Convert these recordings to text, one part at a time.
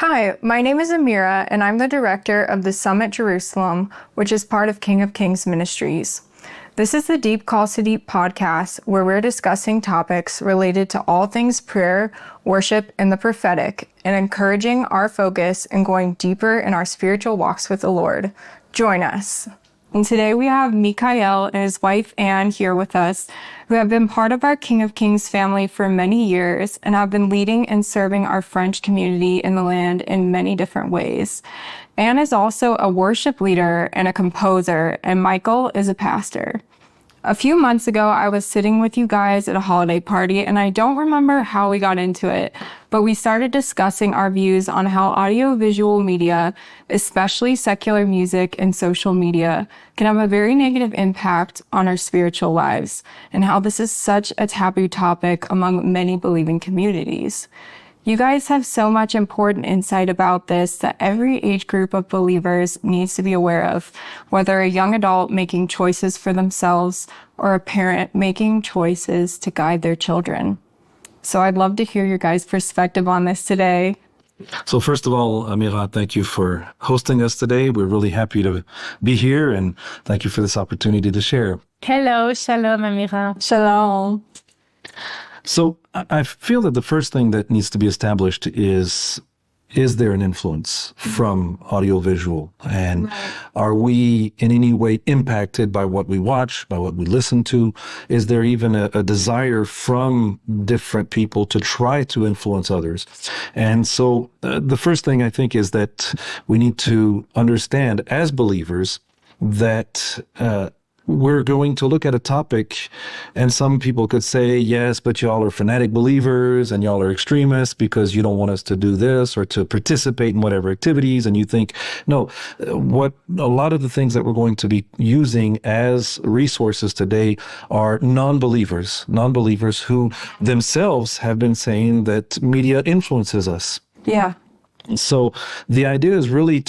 Hi, my name is Amira, and I'm the director of the Summit Jerusalem, which is part of King of Kings Ministries. This is the Deep Calls to Deep podcast, where we're discussing topics related to all things prayer, worship, and the prophetic, and encouraging our focus and going deeper in our spiritual walks with the Lord. Join us. And today we have Mikael and his wife Anne here with us, who have been part of our King of Kings family for many years and have been leading and serving our French community in the land in many different ways. Anne is also a worship leader and a composer, and Michael is a pastor. A few months ago, I was sitting with you guys at a holiday party, and I don't remember how we got into it, but we started discussing our views on how audiovisual media, especially secular music and social media, can have a very negative impact on our spiritual lives, and how this is such a taboo topic among many believing communities. You guys have so much important insight about this that every age group of believers needs to be aware of, whether a young adult making choices for themselves or a parent making choices to guide their children. So I'd love to hear your guys' perspective on this today. So first of all, Amira, thank you for hosting us today. We're really happy to be here, and thank you for this opportunity to share. Hello, shalom, Amira. Shalom. So I feel that the first thing that needs to be established is there an influence from audiovisual? And are we in any way impacted by what we watch, by what we listen to? Is there even a desire from different people to try to influence others? And so the first thing I think is that we need to understand as believers that we're going to look at a topic, and some people could say, yes, but y'all are fanatic believers and y'all are extremists because you don't want us to do this or to participate in whatever activities. And you think, no, what a lot of the things that we're going to be using as resources today are non-believers who themselves have been saying that media influences us. Yeah. So the idea is really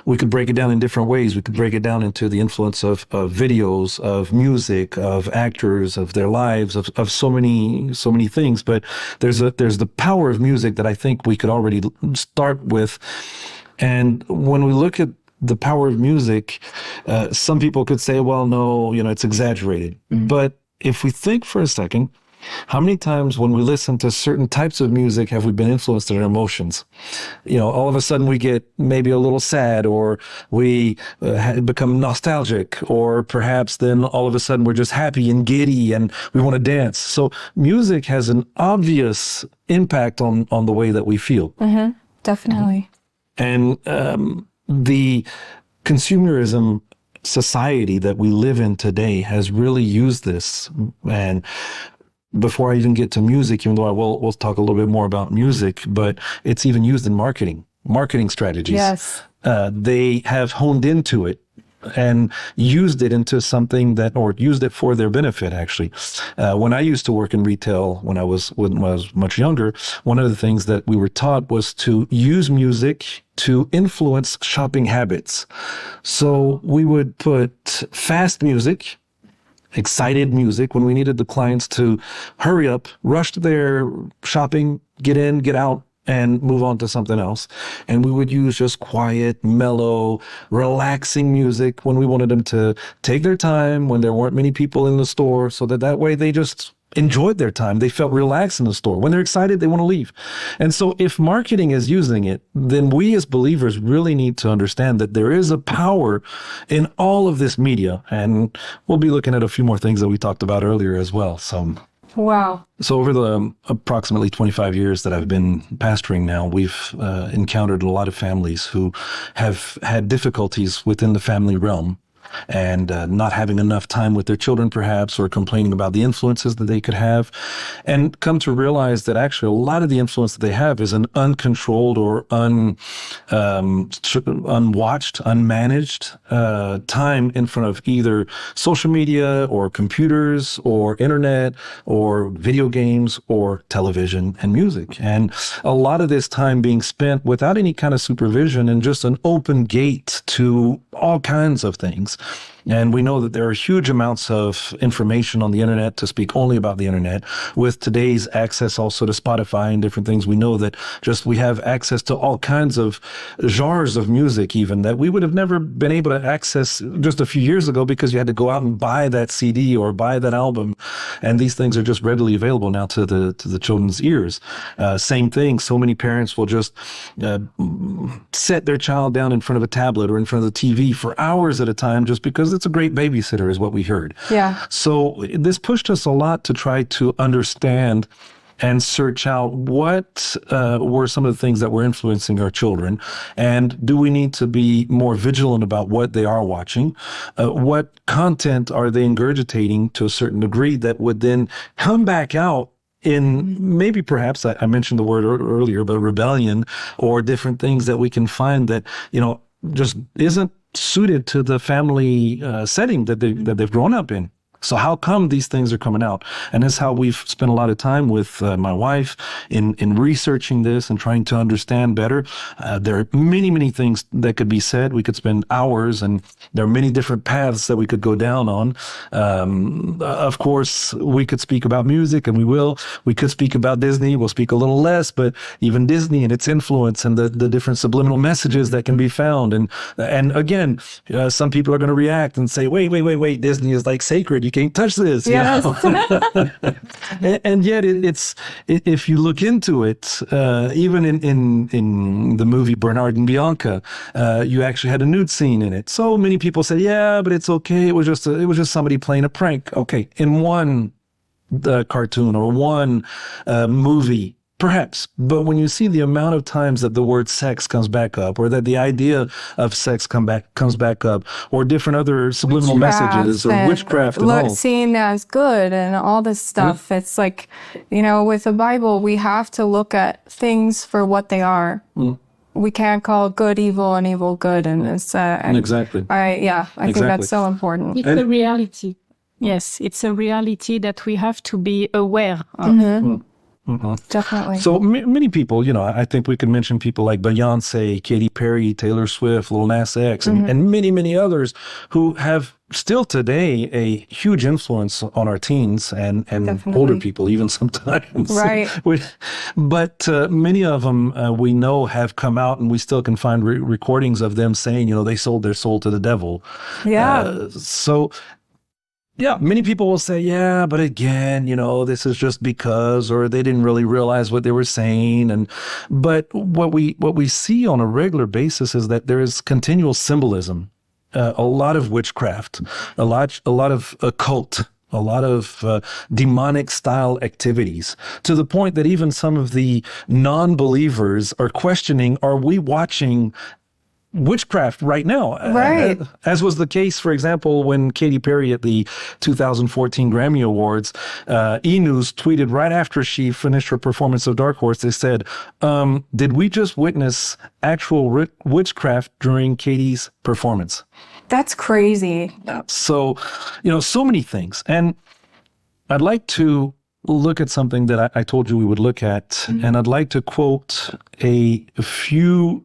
we could break it down in different ways. We could break it down into the influence of videos, of music, of actors, of their lives, of so many things. But there's the power of music that I think we could already start with. And when we look at the power of music, some people could say, well, no, it's exaggerated. Mm-hmm. But if we think for a second, how many times when we listen to certain types of music have we been influenced in our emotions? All of a sudden we get maybe a little sad, or we become nostalgic, or perhaps then all of a sudden we're just happy and giddy and we want to dance. So music has an obvious impact on the way that we feel. Mm-hmm. Definitely. And the consumerism society that we live in today has really used this. And before I even get to music, even though we'll talk a little bit more about music, but it's even used in marketing strategies. Yes. They have honed into it and used it into something or used it for their benefit, actually. When I used to work in retail, when I was much younger, one of the things that we were taught was to use music to influence shopping habits. So we would put fast music, excited music, when we needed the clients to hurry up, rush to their shopping, get in, get out, and move on to something else. And we would use just quiet, mellow, relaxing music when we wanted them to take their time, when there weren't many people in the store, so that way they just enjoyed their time. They felt relaxed in the store. When they're excited, they want to leave. And so if marketing is using it, then we as believers really need to understand that there is a power in all of this media. And we'll be looking at a few more things that we talked about earlier as well. Wow. So over the approximately 25 years that I've been pastoring now, we've encountered a lot of families who have had difficulties within the family realm, and not having enough time with their children, perhaps, or complaining about the influences that they could have, and come to realize that actually a lot of the influence that they have is an uncontrolled or unwatched, unmanaged time in front of either social media or computers or internet or video games or television and music. And a lot of this time being spent without any kind of supervision and just an open gate to all kinds of things. And we know that there are huge amounts of information on the internet, to speak only about the internet. With today's access also to Spotify and different things, we know that just we have access to all kinds of genres of music even that we would have never been able to access just a few years ago, because you had to go out and buy that CD or buy that album. And these things are just readily available now to the children's ears. Same thing. So many parents will just set their child down in front of a tablet or in front of the TV for hours at a time, just because it's a great babysitter, is what we heard. Yeah. So this pushed us a lot to try to understand and search out what were some of the things that were influencing our children, and do we need to be more vigilant about what they are watching? What content are they ingurgitating to a certain degree that would then come back out in maybe perhaps, I mentioned the word earlier, but rebellion or different things that we can find that, just isn't suited to the family setting that they've grown up in. So how come these things are coming out? And that's how we've spent a lot of time with my wife in researching this and trying to understand better. There are many, many things that could be said. We could spend hours, and there are many different paths that we could go down on. Of course, we could speak about music, and we will. We could speak about Disney. We'll speak a little less, but even Disney and its influence and the different subliminal messages that can be found. And again, some people are going to react and say, wait, Disney is like sacred. You can't touch this. Yes. And yet it's if you look into it, even in the movie Bernard and Bianca, you actually had a nude scene in it. So many people say, yeah, but it's okay. It was just somebody playing a prank. Okay, in one cartoon or one movie, perhaps. But when you see the amount of times that the word sex comes back up, or that the idea of sex comes back up, or different other subliminal messages, or witchcraft and all. Seen as good and all this stuff. It's like, with the Bible, we have to look at things for what they are. We can't call good evil and evil good. And it's exactly. I think that's so important. It's a reality. Yes, it's a reality that we have to be aware of. Definitely. So many people, I think we could mention people like Beyonce, Katy Perry, Taylor Swift, Lil Nas X, and many, many others who have still today a huge influence on our teens and older people, even sometimes. Right. But many of them we know have come out, and we still can find recordings of them saying, they sold their soul to the devil. Yeah. Yeah, many people will say, yeah, but again, this is just because, or they didn't really realize what they were saying. But what we see on a regular basis is that there is continual symbolism, a lot of witchcraft, a lot of occult, a lot of demonic style activities, to the point that even some of the non-believers are questioning, are we watching witchcraft right now? Right. As was the case, for example, when Katy Perry at the 2014 Grammy Awards, E! News tweeted right after she finished her performance of Dark Horse, they said, did we just witness actual witchcraft during Katy's performance? That's crazy. So, so many things. And I'd like to look at something that I told you we would look at, and I'd like to quote a few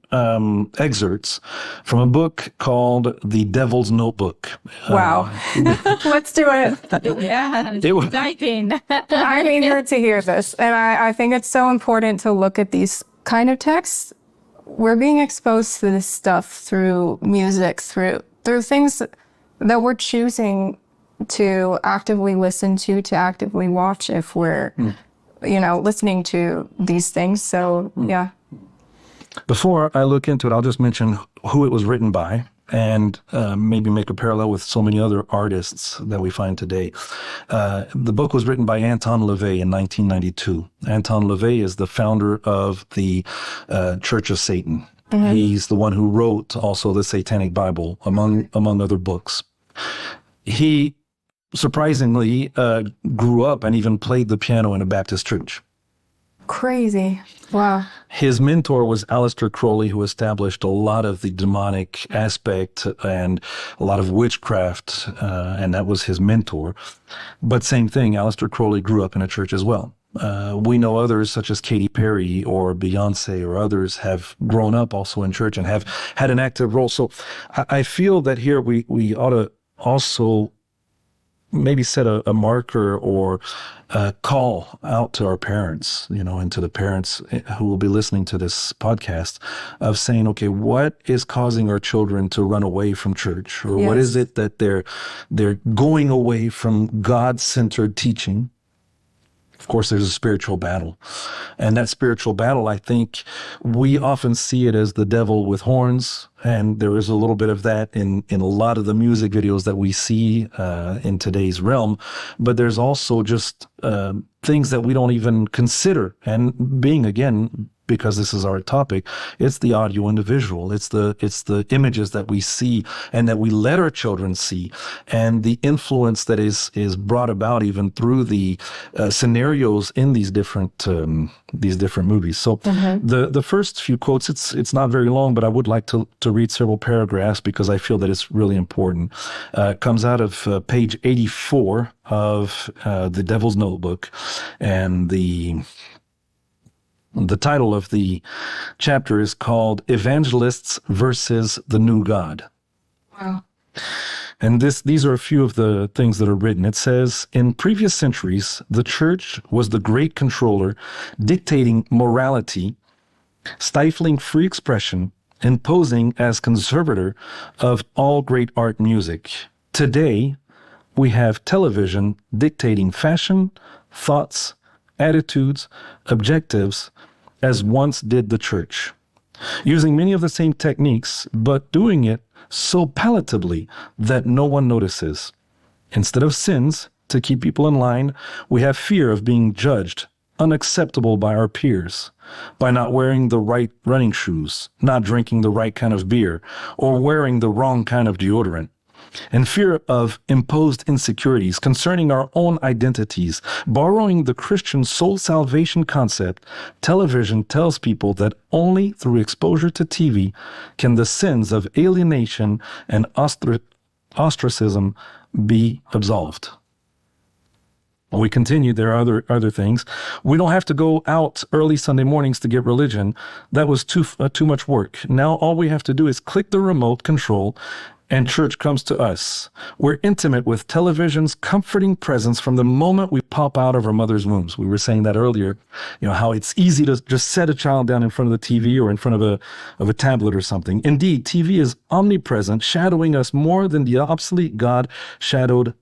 excerpts from a book called The Devil's Notebook. Wow. Let's do it. Yeah, dive in. I'm eager to hear this. And I think it's so important to look at these kind of texts. We're being exposed to this stuff through music, through things that we're choosing to actively listen to actively watch if we're, listening to these things. So, yeah. Before I look into it, I'll just mention who it was written by, and maybe make a parallel with so many other artists that we find today. The book was written by Anton LaVey in 1992. Anton LaVey is the founder of the Church of Satan. He's the one who wrote also the Satanic Bible, among other books. He surprisingly grew up and even played the piano in a Baptist church. Crazy. Wow. His mentor was Aleister Crowley, who established a lot of the demonic aspect and a lot of witchcraft, and that was his mentor. But same thing, Aleister Crowley grew up in a church as well. We know others such as Katy Perry or Beyonce or others have grown up also in church and have had an active role. So I feel that here we ought to also maybe set a marker or a call out to our parents, and to the parents who will be listening to this podcast of saying, okay, what is causing our children to run away from church? Or what is it that they're going away from God-centered teaching? Of course, there's a spiritual battle. And that spiritual battle, I think we often see it as the devil with horns. And there is a little bit of that in a lot of the music videos that we see in today's realm. But there's also just things that we don't even consider. And being, again, because this is our topic, it's the audio and the visual. It's the images that we see and that we let our children see, and the influence that is brought about even through the scenarios in these different movies. So the first few quotes, it's not very long, but I would like to read several paragraphs because I feel that it's really important. It comes out of page 84 of The Devil's Notebook, and the title of the chapter is called Evangelists versus the New God. Wow. And these are a few of the things that are written. It says, in previous centuries, the church was the great controller, dictating morality, stifling free expression, and posing as conservator of all great art and music. Today, we have television dictating fashion, thoughts, attitudes, objectives, as once did the church, using many of the same techniques, but doing it so palatably that no one notices. Instead of sins, to keep people in line, we have fear of being judged unacceptable by our peers, by not wearing the right running shoes, not drinking the right kind of beer, or wearing the wrong kind of deodorant. And fear of imposed insecurities concerning our own identities. Borrowing the Christian soul salvation concept, television tells people that only through exposure to TV can the sins of alienation and ostracism be absolved. We continue. There are other things. We don't have to go out early Sunday mornings to get religion. That was too much work. Now all we have to do is click the remote control and church comes to us. We're intimate with television's comforting presence from the moment we pop out of our mother's wombs. We were saying that earlier, how it's easy to just set a child down in front of the TV or in front of a tablet or something. Indeed, TV is omnipresent, shadowing us more than the obsolete God shadowed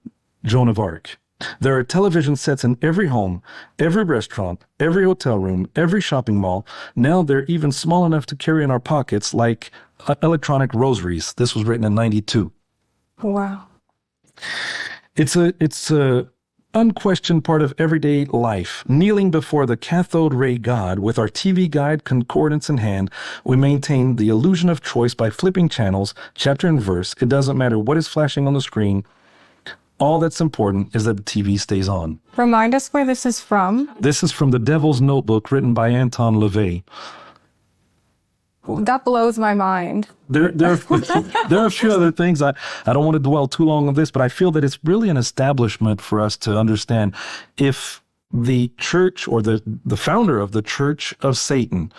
Joan of Arc. There are television sets in every home, every restaurant, every hotel room, every shopping mall. Now they're even small enough to carry in our pockets, like electronic rosaries. This was written in 92. Wow. It's a unquestioned part of everyday life. Kneeling before the cathode ray God with our TV guide concordance in hand, we maintain the illusion of choice by flipping channels, chapter and verse. It doesn't matter what is flashing on the screen. All that's important is that the TV stays on. Remind us where this is from. This is from The Devil's Notebook, written by Anton LaVey. That blows my mind. There are a few other things. I don't want to dwell too long on this, but I feel that it's really an establishment for us to understand. If the church or the founder of the Church of Satan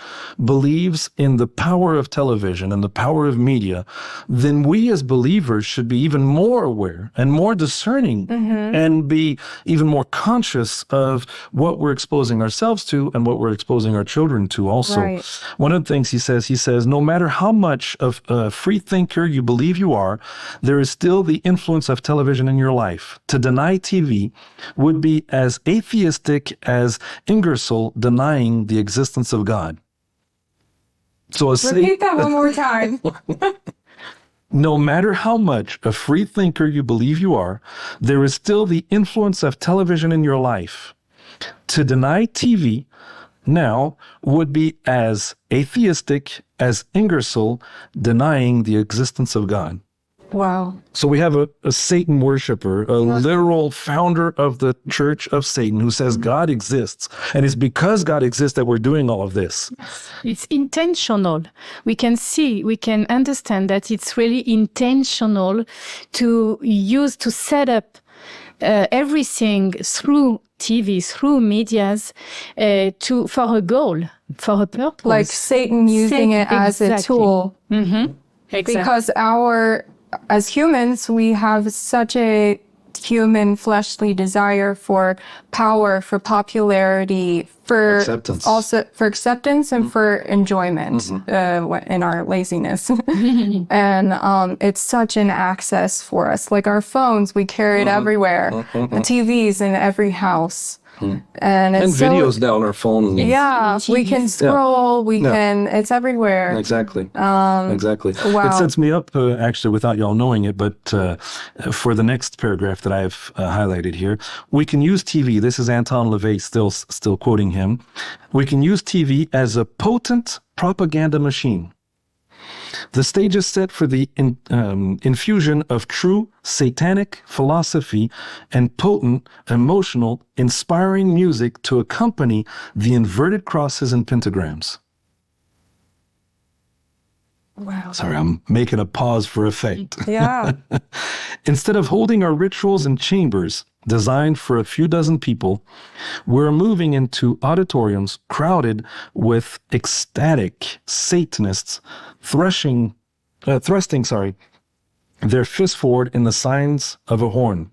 believes in the power of television and the power of media, then we as believers should be even more aware and more discerning and be even more conscious of what we're exposing ourselves to and what we're exposing our children to also. Right. One of the things he says, no matter how much of a free thinker you believe you are, there is still the influence of television in your life. To deny TV would be as atheistic as Ingersoll denying the existence of God. So Repeat that one more time. No matter how much a free thinker you believe you are, there is still the influence of television in your life. To deny TV now would be as atheistic as Ingersoll denying the existence of God. Wow. So we have a Satan worshiper, a literal founder of the Church of Satan who says God exists. And it's because God exists that we're doing all of this. It's intentional. We can understand that it's really intentional to set up everything through TV, through medias, for a goal, for a purpose. Like Satan using it as a tool. Mm-hmm. Exactly. Because as humans, we have such a human fleshly desire for power, for popularity, for acceptance. Also for acceptance and for enjoyment in our laziness. And it's such an access for us. Like our phones, we carry it everywhere. The TVs in every house. And videos now on our phone. Yeah, we can scroll. We can. It's everywhere. Exactly. Exactly. Wow. It sets me up, actually, without y'all knowing it, but for the next paragraph that I've highlighted here, we can use TV. This is Anton LaVey still quoting him. We can use TV as a potent propaganda machine. The stage is set for the infusion of true satanic philosophy and potent, emotional, inspiring music to accompany the inverted crosses and pentagrams. Wow. Sorry, I'm making a pause for effect. Yeah. Instead of holding our rituals in chambers designed for a few dozen people, we're moving into auditoriums crowded with ecstatic Satanists thrusting their fists forward in the signs of a horn.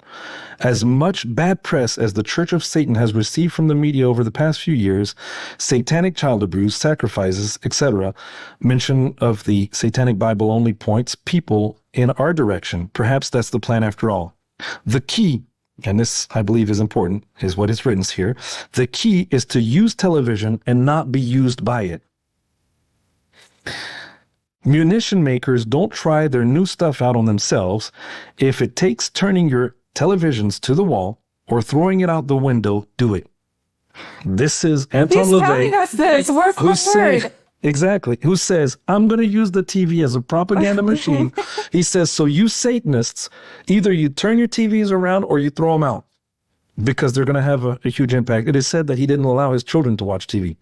As much bad press as the Church of Satan has received from the media over the past few years, satanic child abuse, sacrifices, etc., mention of the Satanic Bible only points people in our direction. Perhaps that's the plan after all. The key, and this I believe is important, is what is written here. The key is to use television and not be used by it. Munition makers don't try their new stuff out on themselves. If it takes turning your televisions to the wall or throwing it out the window, do it. This is Anton He's telling us this word for word. Exactly. Who says, I'm going to use the TV as a propaganda machine. He says, so you Satanists, either you turn your TVs around or you throw them out because they're going to have a huge impact. It is said that he didn't allow his children to watch TV.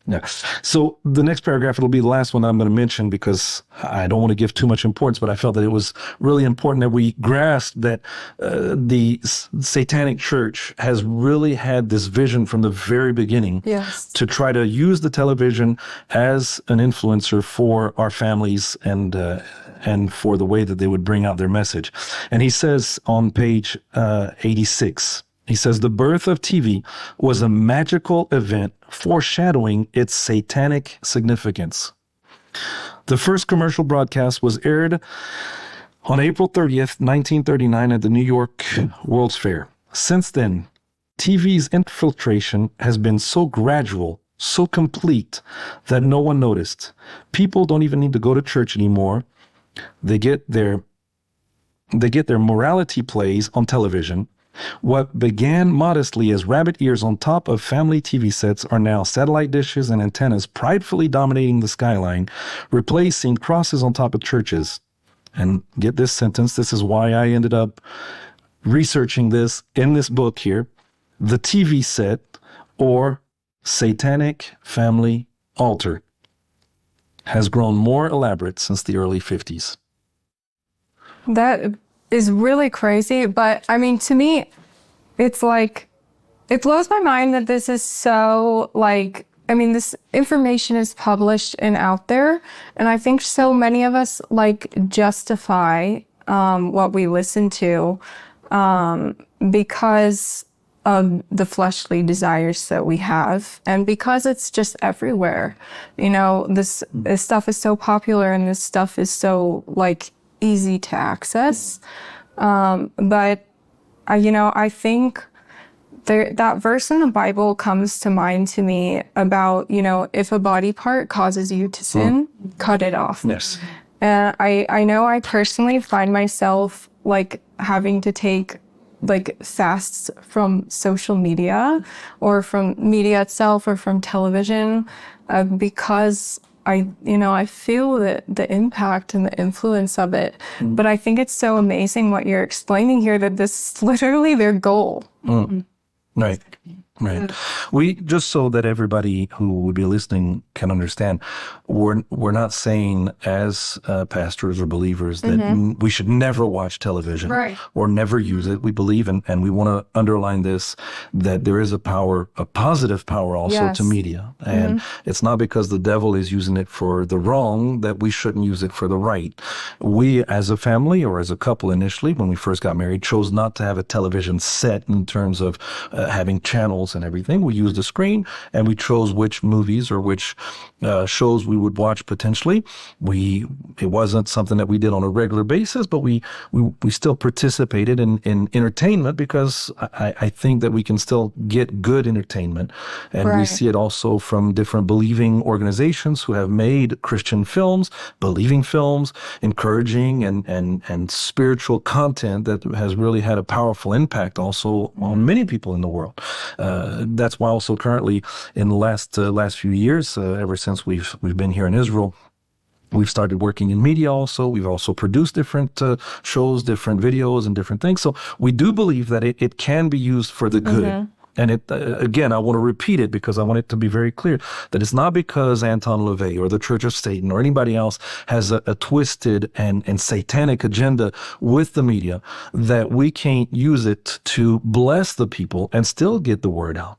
Yeah. So the next paragraph, it'll be the last one that I'm going to mention because I don't want to give too much importance, but I felt that it was really important that we grasp that the Satanic Church has really had this vision from the very beginning to try to use the television as an influencer for our families and for the way that they would bring out their message. And he says on page 86, he says, the birth of TV was a magical event foreshadowing its satanic significance. The first commercial broadcast was aired on April 30th, 1939 at the New York World's Fair. Since then, TV's infiltration has been so gradual, so complete, that no one noticed. People don't even need to go to church anymore. They get their morality plays on television. What began modestly as rabbit ears on top of family TV sets are now satellite dishes and antennas pridefully dominating the skyline, replacing crosses on top of churches. And get this sentence, this is why I ended up researching this in this book here. The TV set, or satanic family altar, has grown more elaborate since the early 50s. That is really crazy, but I mean, to me, it's like, it blows my mind that this is so, like, I mean, this information is published and out there, and I think so many of us, like, justify what we listen to because of the fleshly desires that we have, and because it's just everywhere. You know, this stuff is so popular, and this stuff is so, like, easy to access. But I think that verse in the Bible comes to mind to me about, if a body part causes you to sin, cut it off. Yes. And I know I personally find myself like having to take like fasts from social media or from media itself or from television because I feel the impact and the influence of it. But I think it's so amazing what you're explaining here, that this is literally their goal. Right. Right. We, just so that everybody who would be listening can understand, we're not saying as pastors or believers that we should never watch television or never use it. We believe and we want to underline this, that there is a power, a positive power also to media. And it's not because the devil is using it for the wrong that we shouldn't use it for the right. We as a family or as a couple initially, when we first got married, chose not to have a television set in terms of having channels and everything. We used a screen and we chose which movies or which shows we would watch potentially. It wasn't something that we did on a regular basis, but we still participated in entertainment because I think that we can still get good entertainment. And we see it also from different believing organizations who have made Christian films, believing films, encouraging and spiritual content that has really had a powerful impact also on many people in the world. That's why also currently in the last few years, ever since we've been here in Israel, we've started working in media also. We've also produced different shows, different videos, and different things. So we do believe that it can be used for the good. And it again, I want to repeat it because I want it to be very clear that it's not because Anton LaVey or the Church of Satan or anybody else has a twisted and satanic agenda with the media that we can't use it to bless the people and still get the word out.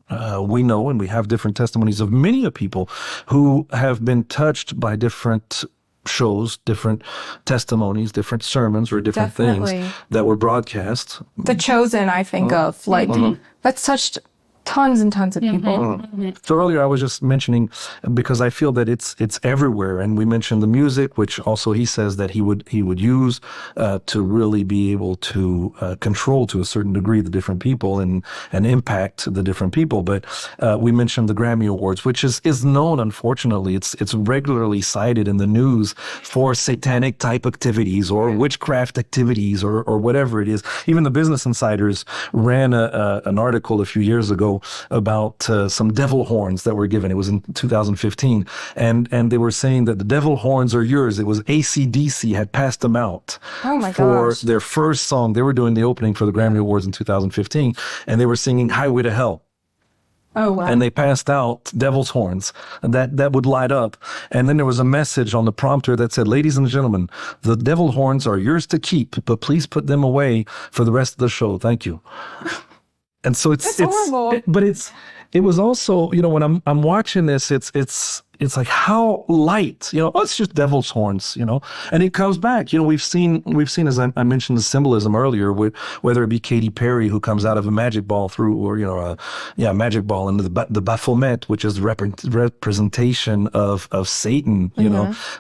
We know, and we have different testimonies of many of people who have been touched by different shows, different testimonies, different sermons, or different things that were broadcast. The Chosen, I think of, like, that's touched tons and tons of people. So earlier I was just mentioning, because I feel that it's everywhere, and we mentioned the music, which also he says that he would use to really be able to control to a certain degree the different people and impact the different people. But we mentioned the Grammy Awards, which is known, unfortunately, it's regularly cited in the news for satanic type activities or witchcraft activities or whatever it is. Even the Business Insiders ran an article a few years ago about some devil horns that were given. It was in 2015. And they were saying that the devil horns are yours. It was AC/DC had passed them out for their first song. They were doing the opening for the Grammy Awards in 2015, and they were singing Highway to Hell. Oh, wow. And they passed out devil's horns that would light up. And then there was a message on the prompter that said, "Ladies and gentlemen, the devil horns are yours to keep, but please put them away for the rest of the show. Thank you." And so it's horrible. But it was also, when I'm watching this, it's like how light, it's just devil's horns, and it comes back. We've seen as I mentioned the symbolism earlier, whether it be Katy Perry who comes out of a magic ball through, or a magic ball into the Baphomet, which is representation of Satan,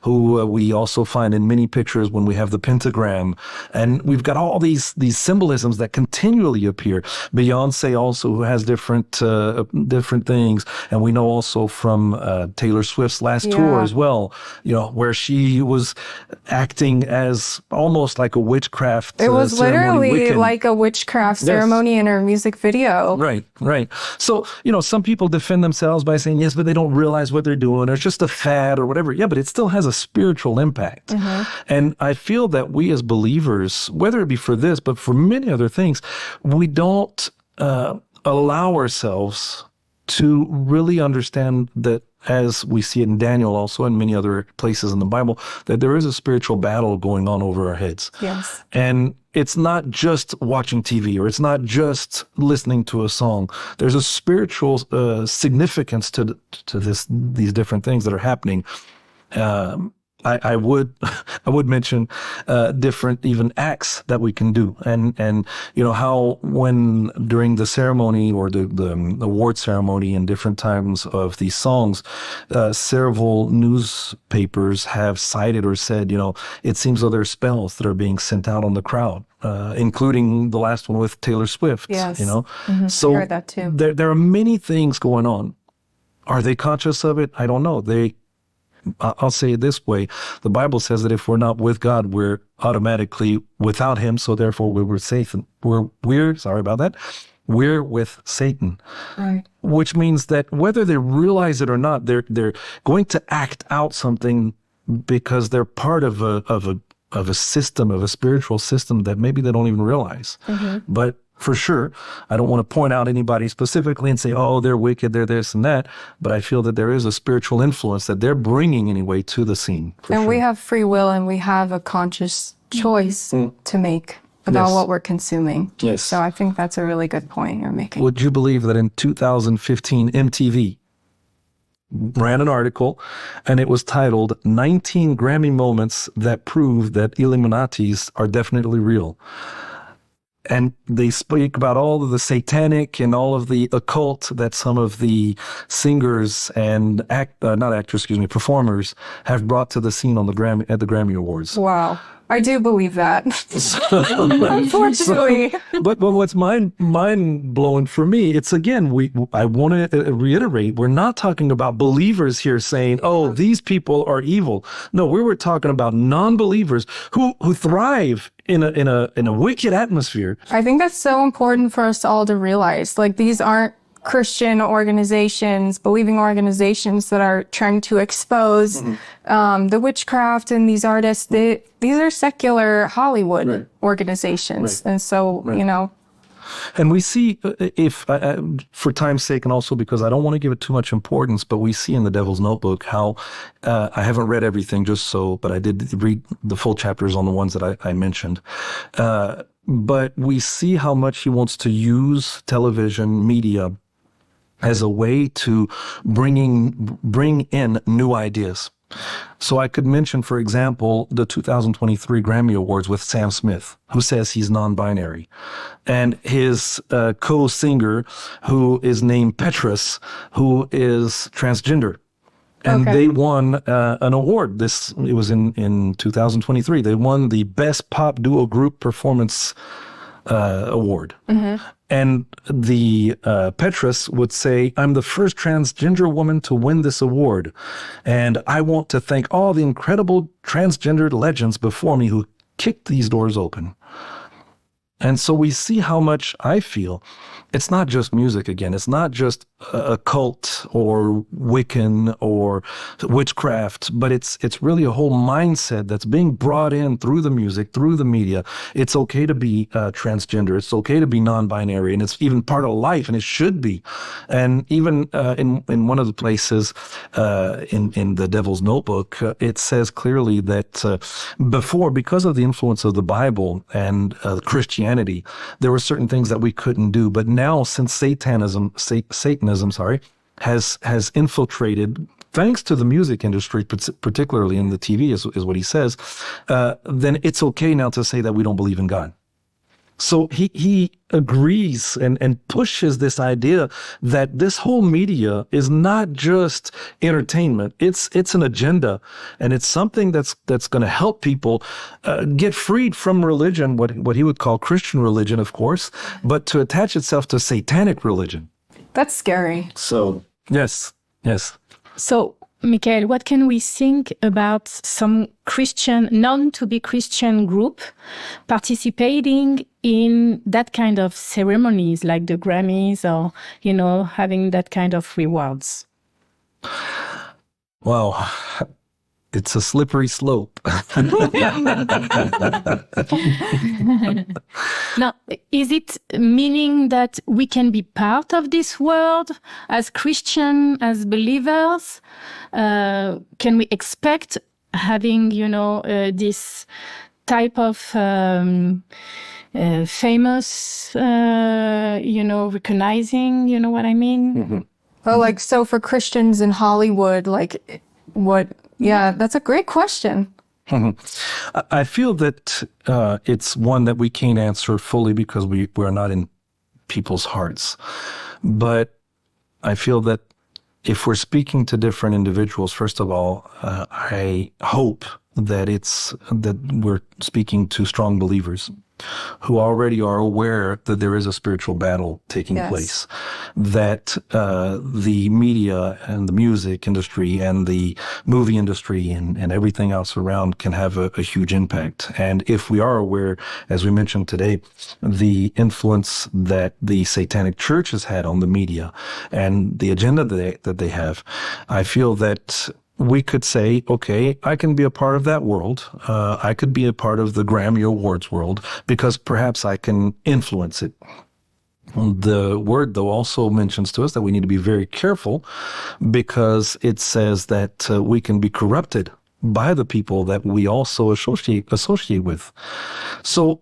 who we also find in many pictures when we have the pentagram, and we've got all these symbolisms that continually appear. Beyonce also, who has different things, and we know also from Taylor Swift's last tour as well, where she was acting as almost like a witchcraft. It was literally like a witchcraft ceremony in her music video. Right. So, some people defend themselves by saying, yes, but they don't realize what they're doing, or it's just a fad or whatever. Yeah, but it still has a spiritual impact. And I feel that we as believers, whether it be for this, but for many other things, we don't allow ourselves to really understand that, as we see it in Daniel also and many other places in the Bible, that there is a spiritual battle going on over our heads. Yes. And it's not just watching TV, or it's not just listening to a song. There's a spiritual significance to these different things that are happening. I would mention different even acts that we can do, and how when during the ceremony or the award ceremony and different times of these songs, several newspapers have cited or said, it seems though there are spells that are being sent out on the crowd, including the last one with Taylor Swift. Yes. So I heard that too. There are many things going on. Are they conscious of it? I don't know. I'll say it this way. The Bible says that if we're not with God, we're automatically without him. So therefore we're with Satan. We're with Satan. Right. Which means that whether they realize it or not, they're going to act out something because they're part of a system, of a spiritual system that maybe they don't even realize. But for sure. I don't want to point out anybody specifically and say, oh, they're wicked, they're this and that. But I feel that there is a spiritual influence that they're bringing anyway to the scene. And we have free will and we have a conscious choice to make about what we're consuming. Yes. So I think that's a really good point you're making. Would you believe that in 2015, MTV ran an article and it was titled 19 Grammy Moments That Prove That Illuminatis Are Definitely Real. And they speak about all of the satanic and all of the occult that some of the singers and performers have brought to the scene on the at the Grammy Awards. Wow. I do believe that. Unfortunately. But what's mind blowing for me, it's again, I want to reiterate, we're not talking about believers here saying, oh, these people are evil. No, we were talking about non-believers who thrive in a wicked atmosphere. I think that's so important for us all to realize. Like, these aren't Christian organizations, believing organizations that are trying to expose the witchcraft and these artists. These are secular Hollywood organizations. And so, you know. And we see, if for time's sake, and also because I don't want to give it too much importance, but we see in The Devil's Notebook how I haven't read everything but I did read the full chapters on the ones that I mentioned. But we see how much he wants to use television media as a way to bring in new ideas. So I could mention, for example, the 2023 Grammy Awards with Sam Smith, who says he's non-binary, and his co-singer, who is named Petrus, who is transgender. And they won an award. It was in 2023. They won the Best Pop Duo Group Performance award. And the Petrus would say, I'm the first transgender woman to win this award. And I want to thank all the incredible transgender legends before me who kicked these doors open. And so we see how much I feel it's not just music again. It's not just a cult or Wiccan or witchcraft, but it's really a whole mindset that's being brought in through the music, through the media. It's okay to be transgender. It's okay to be non-binary, and it's even part of life, and it should be. And even in one of the places in The Devil's Notebook, it says clearly that because of the influence of the Bible and Christianity, there were certain things that we couldn't do. But now, since Satanism, has infiltrated, thanks to the music industry, particularly in the TV, is what he says, then it's okay now to say that we don't believe in God. So he agrees and pushes this idea that this whole media is not just entertainment. It's an agenda, and it's something that's going to help people get freed from religion, what he would call Christian religion, of course, but to attach itself to satanic religion. That's scary. So, yes. So, Michael, what can we think about some Christian, known-to-be Christian group participating in that kind of ceremonies like the Grammys or, having that kind of rewards? Wow. It's a slippery slope. Now, is it meaning that we can be part of this world as Christian, as believers? Can we expect having, this type of famous, recognizing, you know what I mean? Mm-hmm. Oh, so for Christians in Hollywood, what? Yeah, that's a great question. Mm-hmm. I feel that it's one that we can't answer fully because we're not in people's hearts. But I feel that if we're speaking to different individuals, first of all, I hope that we're speaking to strong believers who already are aware that there is a spiritual battle taking place, that the media and the music industry and the movie industry and everything else around can have a huge impact. And if we are aware, as we mentioned today, the influence that the Satanic Church has had on the media and the agenda that they have, I feel that we could say, okay, I can be a part of that world. I could be a part of the Grammy Awards world because perhaps I can influence it. The word, though, also mentions to us that we need to be very careful, because it says that we can be corrupted by the people that we also associate with. So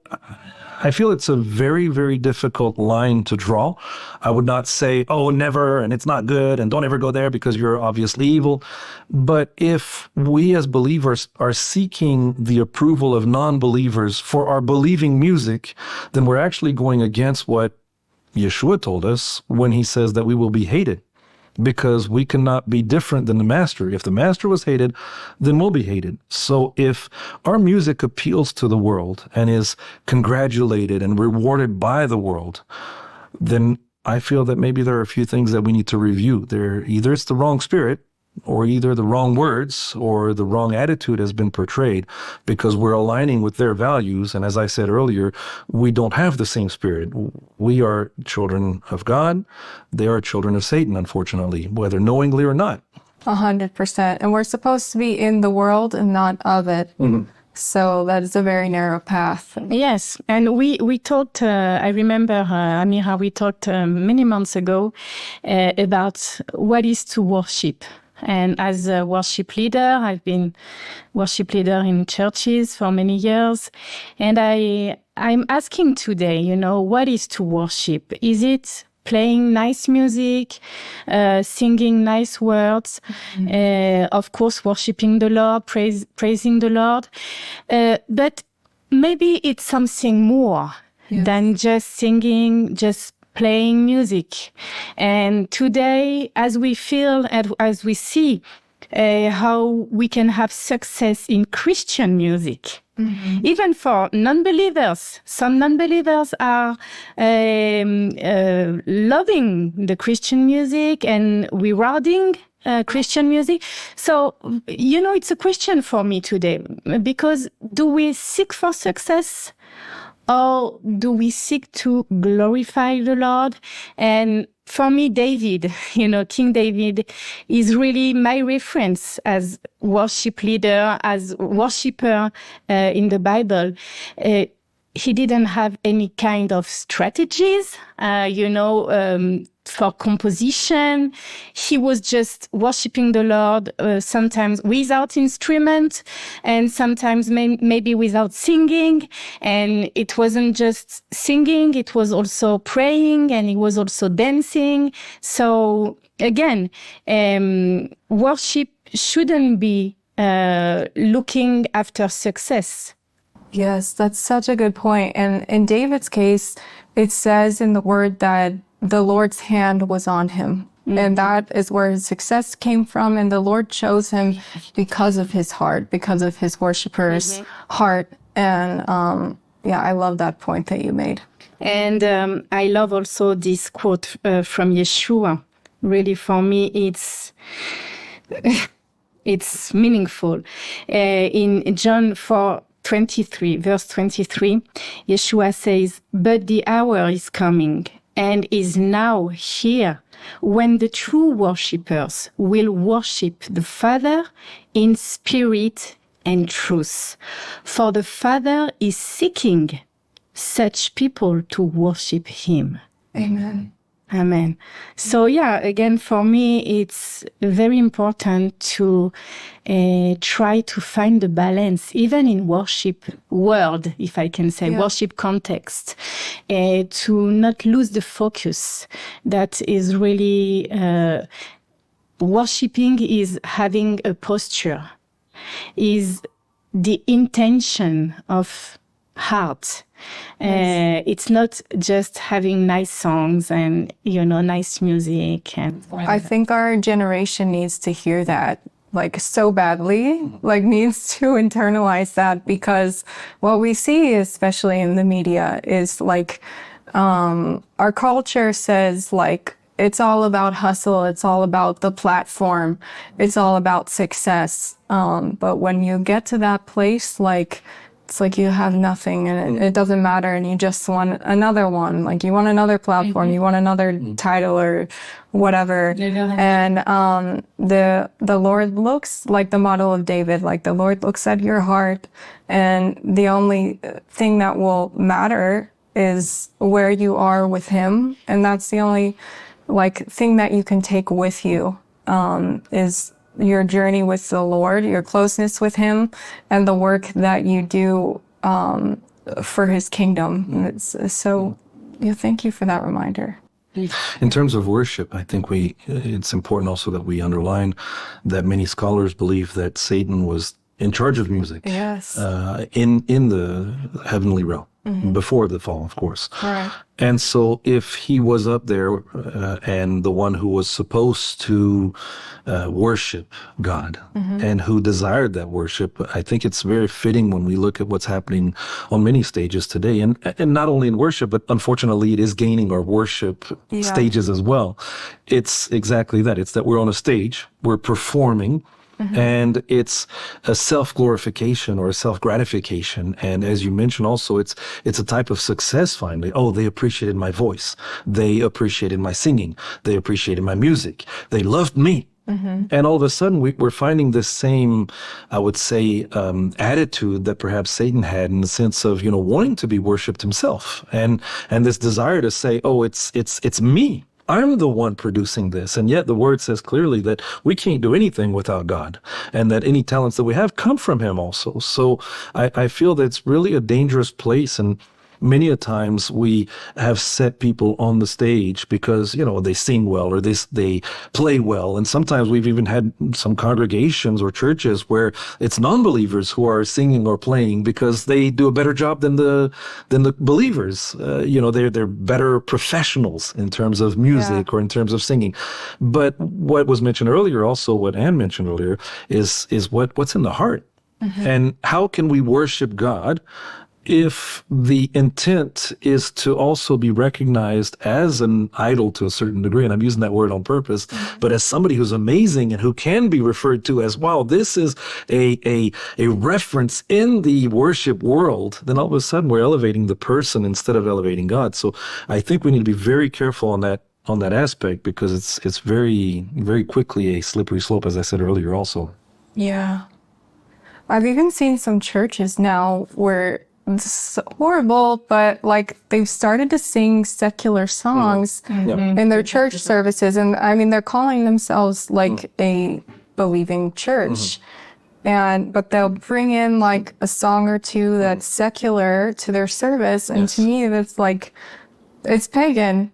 I feel it's a very, very difficult line to draw. I would not say, oh, never, and it's not good, and don't ever go there because you're obviously evil. But if we as believers are seeking the approval of non-believers for our believing music, then we're actually going against what Yeshua told us when he says that we will be hated, because we cannot be different than the master. If the master was hated, then we'll be hated. So if our music appeals to the world and is congratulated and rewarded by the world, then I feel that maybe there are a few things that we need to review. Either it's the wrong spirit, or either the wrong words or the wrong attitude has been portrayed, because we're aligning with their values. And as I said earlier, we don't have the same spirit. We are children of God. They are children of Satan, unfortunately, whether knowingly or not. 100%. And we're supposed to be in the world and not of it. Mm-hmm. So that is a very narrow path. Yes. And we talked, I remember, Amira, we talked many months ago about what is to worship. And as a worship leader, I've been worship leader in churches for many years. And I'm asking today, what is to worship? Is it playing nice music, singing nice words, of course, worshiping the Lord, praising the Lord? But maybe it's something more than just singing, just playing music. And today, as we feel, as we see how we can have success in Christian music, even for non-believers. Some non-believers are loving the Christian music and rewarding Christian music. So, it's a question for me today, because do we seek for success, or do we seek to glorify the Lord? And for me, David, King David is really my reference as worship leader, as worshiper in the Bible. He didn't have any kind of strategies, for composition. He was just worshiping the Lord, sometimes without instrument, and sometimes maybe without singing. And it wasn't just singing, it was also praying, and it was also dancing. So again, worship shouldn't be looking after success. Yes, that's such a good point. And in David's case, it says in the word that the Lord's hand was on him. Mm-hmm. And that is where his success came from. And the Lord chose him because of his heart, because of his worshiper's heart. And I love that point that you made. And I love also this quote from Yeshua. Really, for me, it's meaningful. In John 4:23, verse 23, Yeshua says, "But the hour is coming, and is now here, when the true worshippers will worship the Father in spirit and truth. For the Father is seeking such people to worship him." Amen. Amen. So again, for me, it's very important to try to find the balance, even in worship world, if I can say, worship context, to not lose the focus. That is really, worshiping is having a posture, is the intention of heart. It's not just having nice songs and, nice music. And I think our generation needs to hear that, so badly, needs to internalize that, because what we see, especially in the media, is our culture says it's all about hustle, it's all about the platform, it's all about success. But when you get to that place, it's you have nothing and it doesn't matter, and you just want another one. You want another platform, you want another title or whatever. And the Lord looks like the model of David. The Lord looks at your heart, and the only thing that will matter is where you are with him. And that's the only like thing that you can take with you, is your journey with the Lord, your closeness with him, and the work that you do, for his kingdom. And so thank you for that reminder. In terms of worship, I think it's important also that we underline that many scholars believe that Satan was in charge of music. Yes. In the heavenly realm, before the fall, of course. Right. And so if he was up there and the one who was supposed to worship God and who desired that worship, I think it's very fitting when we look at what's happening on many stages today. And not only in worship, but unfortunately it is gaining our worship stages as well. It's exactly that. It's that we're on a stage, we're performing, and it's a self-glorification or a self-gratification. And as you mentioned also, it's a type of success finally. Oh, they appreciated my voice. They appreciated my singing. They appreciated my music. They loved me. And all of a sudden we're finding this same, I would say, attitude that perhaps Satan had in the sense of, wanting to be worshipped himself. And this desire to say, oh, it's me. I'm the one producing this. And yet the word says clearly that we can't do anything without God, and that any talents that we have come from him also. So I feel that it's really a dangerous place. And many a times we have set people on the stage because, they sing well or they play well. And sometimes we've even had some congregations or churches where it's non-believers who are singing or playing because they do a better job than the believers. They're better professionals in terms of music or in terms of singing. But what was mentioned earlier, also what Anne mentioned earlier, is what's in the heart. And how can we worship God if the intent is to also be recognized as an idol to a certain degree, and I'm using that word on purpose, but as somebody who's amazing and who can be referred to as, wow, this is a reference in the worship world, then all of a sudden we're elevating the person instead of elevating God. So I think we need to be very careful on that aspect, because it's very, very quickly a slippery slope, as I said earlier also. Yeah. I've even seen some churches now where it's horrible, but like they've started to sing secular songs in their church services. And I mean, they're calling themselves like a believing church. But they'll bring in like a song or two that's secular to their service. And to me, that's like, it's pagan.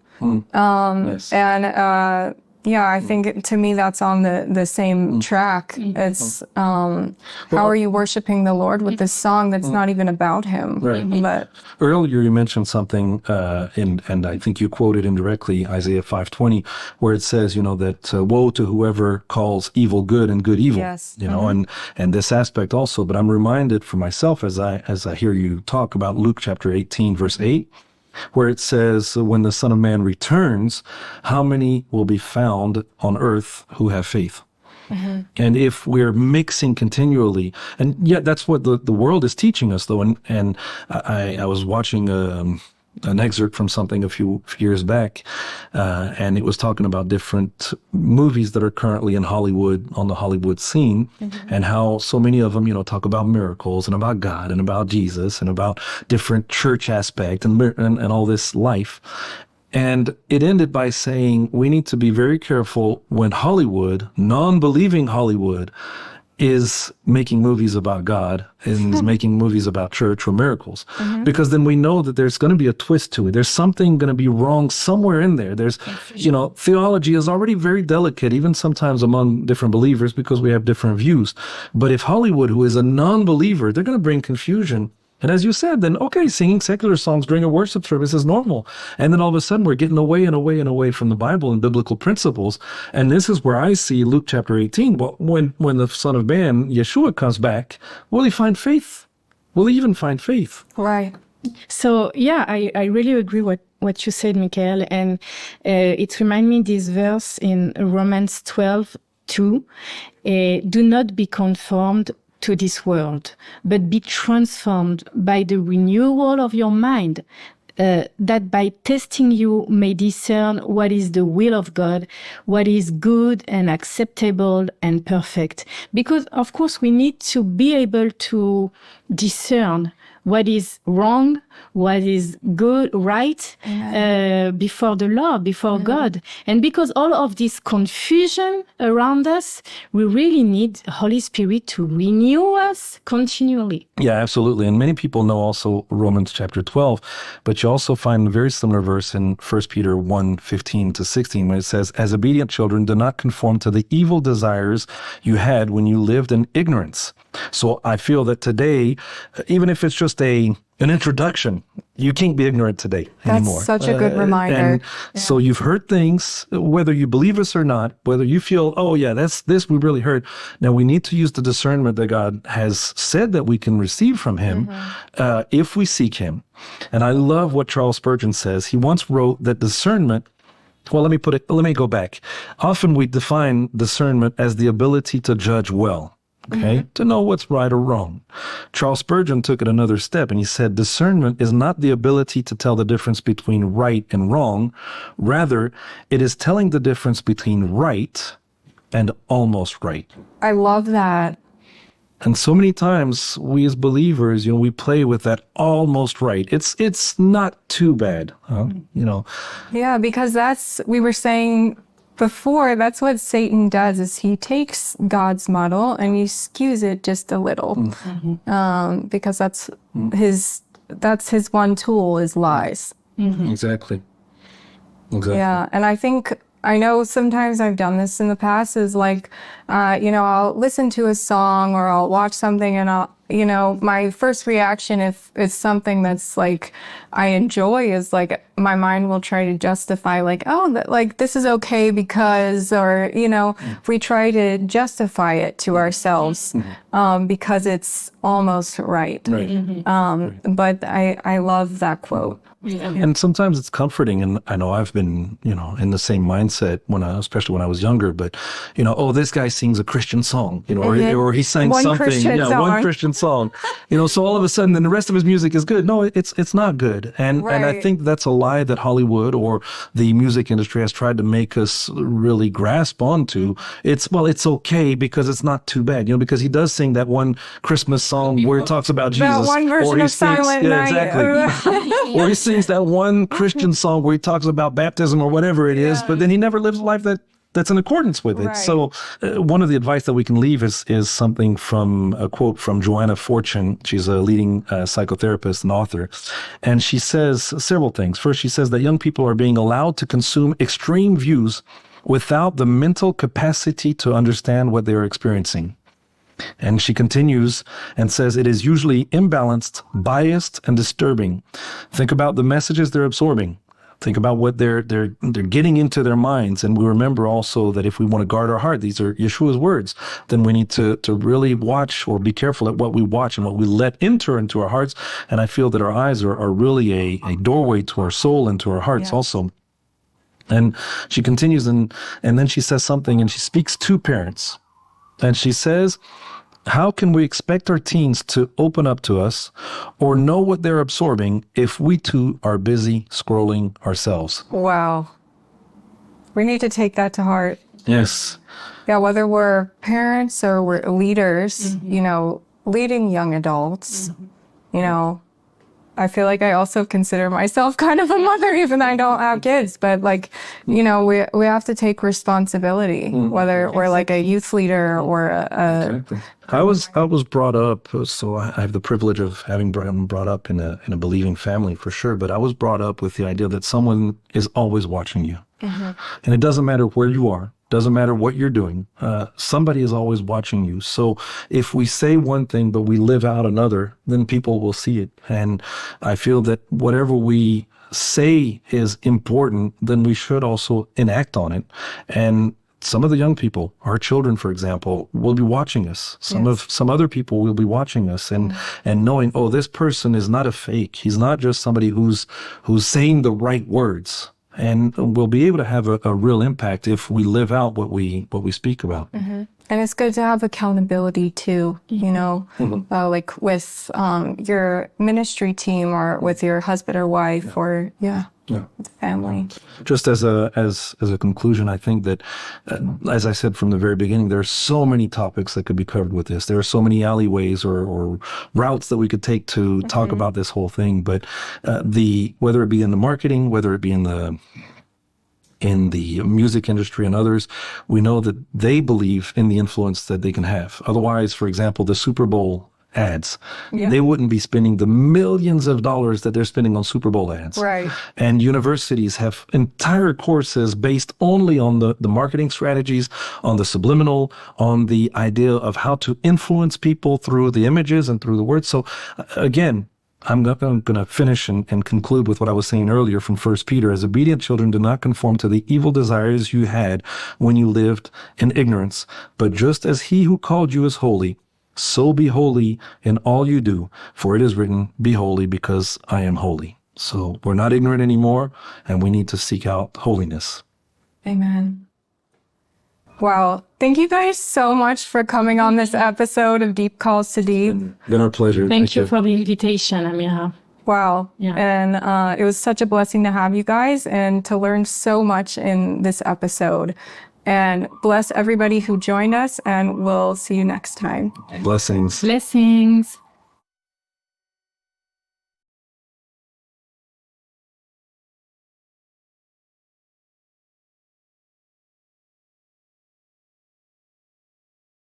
I think to me that's on the same track. It's how are you worshiping the Lord with this song that's not even about him? Right. But earlier you mentioned something, and I think you quoted indirectly Isaiah 5:20, where it says, that woe to whoever calls evil good and good evil. Yes. And this aspect also. But I'm reminded for myself as I hear you talk about Luke chapter 18, verse 8. Where it says, when the Son of Man returns, how many will be found on earth who have faith? And if we're mixing continually, and yet that's what the world is teaching us, though. And I was watching an excerpt from something a few years back, and it was talking about different movies that are currently in Hollywood, on the Hollywood scene, and how so many of them, talk about miracles and about God and about Jesus and about different church aspect and all this life. And it ended by saying we need to be very careful when Hollywood, non-believing Hollywood, is making movies about God and is making movies about church or miracles, because then we know that there's going to be a twist to it. There's something going to be wrong somewhere in there. There's, theology is already very delicate, even sometimes among different believers, because we have different views. But if Hollywood, who is a non-believer, they're going to bring confusion. And as you said, then, okay, singing secular songs during a worship service is normal. And then all of a sudden we're getting away and away and away from the Bible and biblical principles. And this is where I see Luke chapter 18. Well, when the Son of Man, Yeshua, comes back, will he find faith? Will he even find faith? right. So, I really agree what you said, Michael. And it reminds me this verse in Romans 12:2. Do not be conformed to this world, but be transformed by the renewal of your mind, that by testing you may discern what is the will of God, what is good and acceptable and perfect. Because, of course, we need to be able to discern what is wrong, what is good, right, before the Lord, before God. And because all of this confusion around us, we really need Holy Spirit to renew us continually. Yeah, absolutely. And many people know also Romans chapter 12, but you also find a very similar verse in 1 Peter 1:15-16, when it says, "As obedient children, do not conform to the evil desires you had when you lived in ignorance." So I feel that today, even if it's just an introduction, you can't be ignorant today anymore. That's such a good reminder. And so you've heard things, whether you believe us or not, whether you feel, oh yeah, that's this we really heard. Now we need to use the discernment that God has said that we can receive from him if we seek him. And I love what Charles Spurgeon says. He once wrote that discernment, well, let me go back. Often we define discernment as the ability to judge well. Okay, to know what's right or wrong. Charles Spurgeon took it another step and he said, discernment is not the ability to tell the difference between right and wrong. Rather, it is telling the difference between right and almost right. I love that. And so many times we as believers, we play with that almost right. It's not too bad, Yeah, because we were saying before, that's what Satan does, is he takes God's model and he skews it just a little. Because that's his one tool, is lies. Exactly. Yeah, and I know sometimes I've done this in the past, is like, I'll listen to a song or I'll watch something and my first reaction, if it's something that's like I enjoy, is like my mind will try to justify like, this is okay because, or, we try to justify it to ourselves because it's almost right. But I love that quote. And sometimes it's comforting, and I know I've been, in the same mindset especially when I was younger. But, this guy sings a Christian song, or he sang one something, Christian song. one Christian song, so all of a sudden, then the rest of his music is good. No, it's not good, and I think that's a lie that Hollywood or the music industry has tried to make us really grasp onto. It's okay because it's not too bad, because he does sing that one Christmas song where he talks about Jesus, that one version of Silent Night. Exactly. Or he sings that one Christian song where he talks about baptism or whatever it is, but then he never lives a life that's in accordance with it. Right. So one of the advice that we can leave is something from a quote from Joanna Fortune. She's a leading psychotherapist and author. And she says several things. First, she says that young people are being allowed to consume extreme views without the mental capacity to understand what they're experiencing. And she continues and says it is usually imbalanced, biased, and disturbing. Think about the messages they're absorbing. Think about what they're getting into their minds. And we remember also that if we want to guard our heart, these are Yeshua's words, then we need to really watch or be careful at what we watch and what we let enter into our hearts. And I feel that our eyes are really a doorway to our soul and to our hearts also. And she continues and then she says something, and she speaks to parents. And she says, how can we expect our teens to open up to us or know what they're absorbing if we too are busy scrolling ourselves? Wow. We need to take that to heart. Yes. Yeah, whether we're parents or we're leaders, leading young adults, I feel like I also consider myself kind of a mother, even though I don't have kids. But we have to take responsibility, whether we're like a youth leader or Exactly. I was brought up, so I have the privilege of having been brought up in a believing family for sure. But I was brought up with the idea that someone is always watching you, and it doesn't matter where you are. Doesn't matter what you're doing. Somebody is always watching you. So if we say one thing, but we live out another, then people will see it. And I feel that whatever we say is important, then we should also enact on it. And some of the young people, our children, for example, will be watching us. Some other people will be watching us and knowing, this person is not a fake. He's not just somebody who's saying the right words. And we'll be able to have a real impact if we live out what we speak about. And it's good to have accountability too, like with your ministry team or with your husband or wife or. with family. Just as a conclusion, I think that, as I said from the very beginning, there are so many topics that could be covered with this. There are so many alleyways or routes that we could take to talk about this whole thing. But whether it be in the marketing, whether it be in the music industry and others, we know that they believe in the influence that they can have. Otherwise, for example, the Super Bowl ads, they wouldn't be spending the millions of dollars that they're spending on Super Bowl ads. Right. And universities have entire courses based only on the marketing strategies, on the subliminal, on the idea of how to influence people through the images and through the words. So again, I'm going to finish and conclude with what I was saying earlier from 1 Peter. As obedient children, do not conform to the evil desires you had when you lived in ignorance. But just as he who called you is holy, so be holy in all you do. For it is written, be holy because I am holy. So we're not ignorant anymore, and we need to seek out holiness. Amen. Wow. Thank you guys so much for coming on this episode of Deep Calls to Deep. Been our pleasure. Thank you for the invitation, Amira. Wow. Yeah. And it was such a blessing to have you guys and to learn so much in this episode. And bless everybody who joined us, and we'll see you next time. Blessings. Blessings.